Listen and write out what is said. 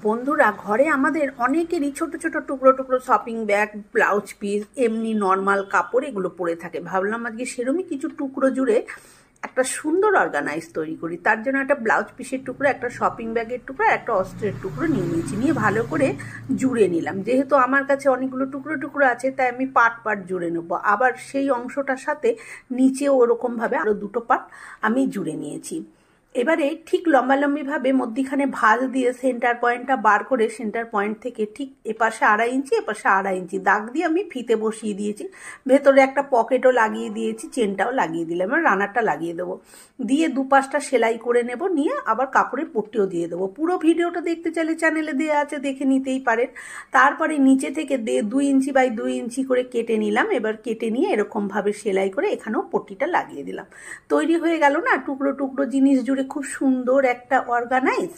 বন্ধুরা, ঘরে আমাদের অনেকেরই ছোট ছোট টুকরো টুকরো শপিং ব্যাগ, ব্লাউজ পিস, এমনি নর্মাল কাপড় এগুলো পরে থাকে। ভাবলাম আজকে সেরমই কিছু টুকরো জুড়ে একটা সুন্দর অর্গানাইজ তৈরি করি। তার জন্য একটা ব্লাউজ পিসের টুকরো, একটা শপিং ব্যাগের টুকরো, একটা অস্ত্রের টুকরো নিয়ে ভালো করে জুড়ে নিলাম। যেহেতু আমার কাছে অনেকগুলো টুকরো টুকরো আছে, তাই আমি পার্ট পার্ট জুড়ে নেবো। আবার সেই অংশটার সাথে নিচেও ওরকমভাবে আরও দুটো পার্ট আমি জুড়ে নিয়েছি। এবারে ঠিক লম্বালম্বিভাবে মধ্যিখানে ভাঁজ দিয়ে সেন্টার পয়েন্টটা বার করে সেন্টার পয়েন্ট থেকে ঠিক এপাশে 2.5 ইঞ্চি এপাশে 2.5 ইঞ্চি দাগ দিয়ে আমি ফিতে বসিয়ে দিয়েছি। ভেতরে একটা পকেটও লাগিয়ে দিয়েছি, চেনটাও লাগিয়ে দিলাম, আর রানারটা লাগিয়ে দেবো। দিয়ে দুপাশটা সেলাই করে নেব, নিয়ে আবার কাপড়ের পট্টিও দিয়ে দেবো। পুরো ভিডিওটা দেখতে চাইলে চ্যানেলে দেওয়া আছে, দেখে নিতেই পারেন। তারপরে নিচে থেকে 2 ইঞ্চি বাই 2 ইঞ্চি করে কেটে নিলাম। এবার কেটে নিয়ে এরকমভাবে সেলাই করে এখানেও পট্টিটা লাগিয়ে দিলাম। তৈরি হয়ে গেল না টুকরো টুকরো জিনিস জুড়ে খুব সুন্দর একটা অর্গানাইজ।